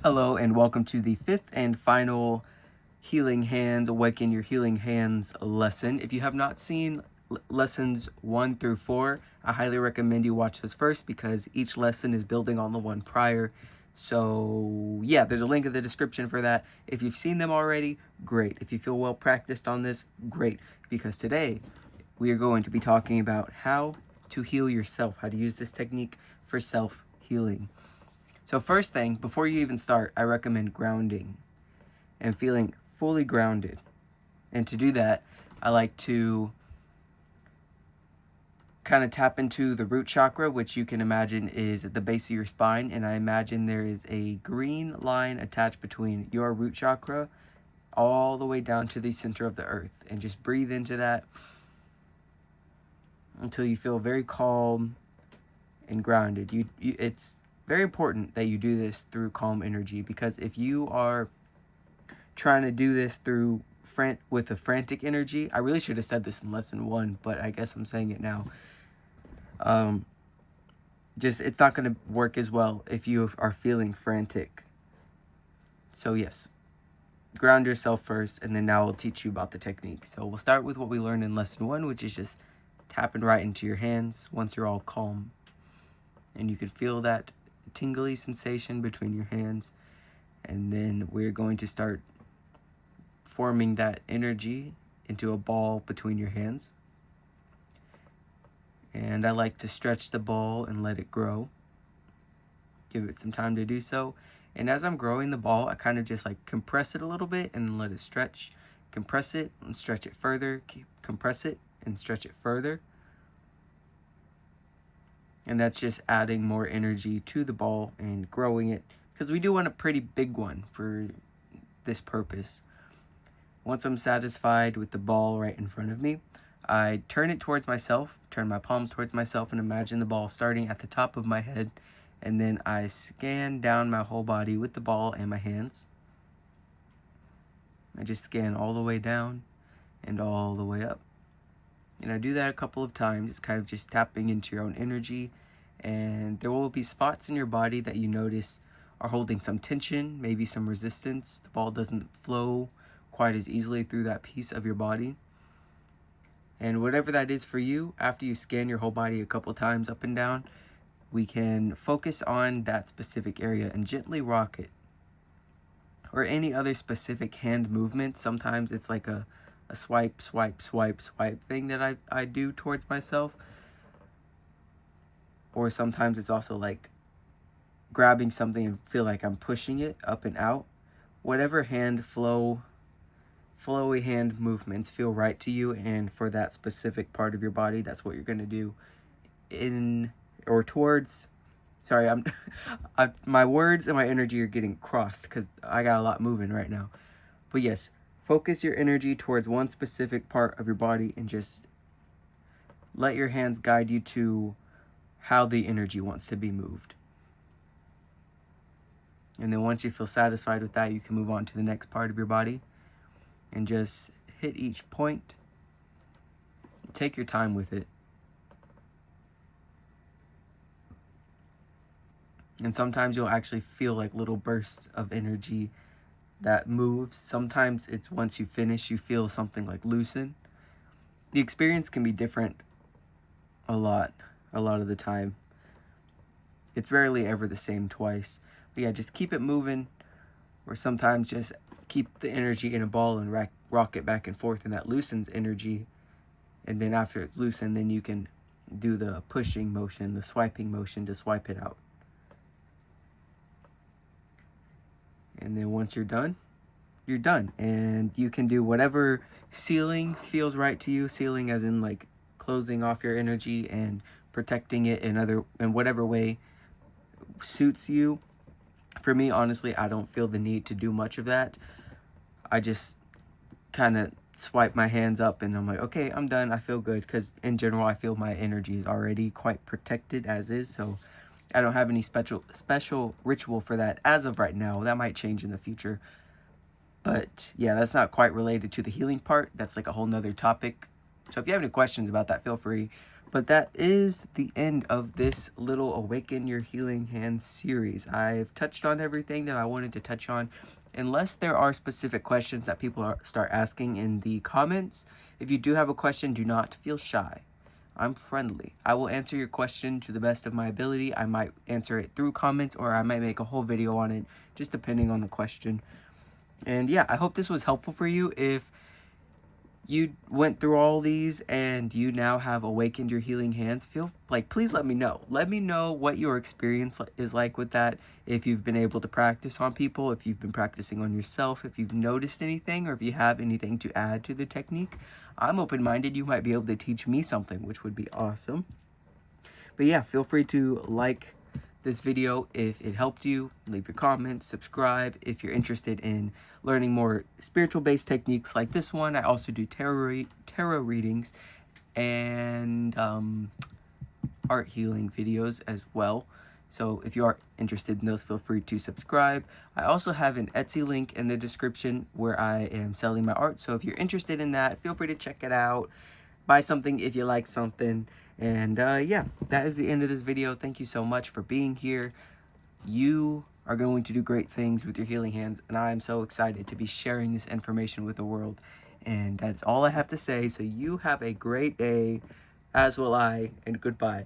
Hello and welcome to the fifth and final Healing Hands, Awaken Your Healing Hands lesson. If you have not seen lessons 1 through 4, I highly recommend you watch those first because each lesson is building on the one prior. So yeah, there's a link in the description for that. If you've seen them already, great. If you feel well practiced on this, great. Because today we are going to be talking about how to heal yourself, how to use this technique for self-healing. So first thing, before you even start, I recommend grounding and feeling fully grounded. And to do that, I like to kind of tap into the root chakra, which you can imagine is at the base of your spine. And I imagine there is a green line attached between your root chakra all the way down to the center of the earth. And just breathe into that until you feel very calm and grounded. It's very important that you do this through calm energy, because if you are trying to do this through with a frantic energy, I really should have said this in lesson 1, but I guess I'm saying it now. It's not going to work as well if you are feeling frantic. So yes, ground yourself first, and then now I'll teach you about the technique. So we'll start with what we learned in lesson 1, which is just tapping right into your hands once you're all calm. And you can feel that tingly sensation between your hands. And then we're going to start forming that energy into a ball between your hands. And I like to stretch the ball and let it grow. Give it some time to do so. And as I'm growing the ball, I kind of just like compress it a little bit and let it stretch. Compress it and stretch it further. Compress it and stretch it further. And that's just adding more energy to the ball and growing it, because we do want a pretty big one for this purpose. Once I'm satisfied with the ball right in front of me, I turn it towards myself, turn my palms towards myself, and imagine the ball starting at the top of my head. And then I scan down my whole body with the ball and my hands. I just scan all the way down and all the way up. And I do that a couple of times. It's kind of just tapping into your own energy. And there will be spots in your body that you notice are holding some tension, maybe some resistance. The ball doesn't flow quite as easily through that piece of your body. And whatever that is for you, after you scan your whole body a couple times up and down, we can focus on that specific area and gently rock it. Or any other specific hand movement. Sometimes it's like a swipe, swipe, swipe, swipe thing that I do towards myself. Or sometimes it's also like grabbing something and feel like I'm pushing it up and out. Whatever flowy hand movements feel right to you, and for that specific part of your body, that's what you're going to do Sorry, my words and my energy are getting crossed because I got a lot moving right now. But yes, focus your energy towards one specific part of your body and just let your hands guide you to how the energy wants to be moved. And then once you feel satisfied with that, you can move on to the next part of your body and just hit each point. Take your time with it. And sometimes you'll actually feel like little bursts of energy that moves. Sometimes it's once you finish, you feel something like loosen. The experience can be different a lot of the time. It's rarely ever the same twice. But yeah, just keep it moving, or sometimes just keep the energy in a ball and rock it back and forth, and that loosens energy. And then after it's loosened, then you can do the pushing motion, the swiping motion to swipe it out. And then once you're done, you're done. And you can do whatever sealing feels right to you. Sealing as in like closing off your energy and protecting it in whatever way suits you. For me, honestly, I don't feel the need to do much of that. I just kind of swipe my hands up and I'm like, okay, I'm done. I feel good, because in general, I feel my energy is already quite protected as is. So I don't have any special ritual for that as of right now. That might change in the future. But yeah, that's not quite related to the healing part. That's like a whole nother topic So if you have any questions about that, feel free. But that is the end of this little Awaken Your Healing Hands series. I've touched on everything that I wanted to touch on. Unless there are specific questions that people start asking in the comments, if you do have a question, do not feel shy. I'm friendly. I will answer your question to the best of my ability. I might answer it through comments, or I might make a whole video on it, just depending on the question. And yeah, I hope this was helpful for you. If you went through all these and you now have awakened your healing hands, please let me know. Let me know what your experience is like with that. If you've been able to practice on people, if you've been practicing on yourself, if you've noticed anything, or if you have anything to add to the technique. I'm open-minded. You might be able to teach me something, which would be awesome. But yeah, feel free to like this video if it helped you. Leave your comments, subscribe if you're interested in learning more spiritual based techniques like this one. I also do tarot readings and art healing videos as well. So if you are interested in those, feel free to subscribe. I also have an Etsy link in the description where I am selling my art. So if you're interested in that, feel free to check it out. Buy something if you like something. And yeah, that is the end of this video. Thank you so much for being here. You are going to do great things with your healing hands, and I am so excited to be sharing this information with the world. And that's all I have to say. So you have a great day, as will I, and goodbye.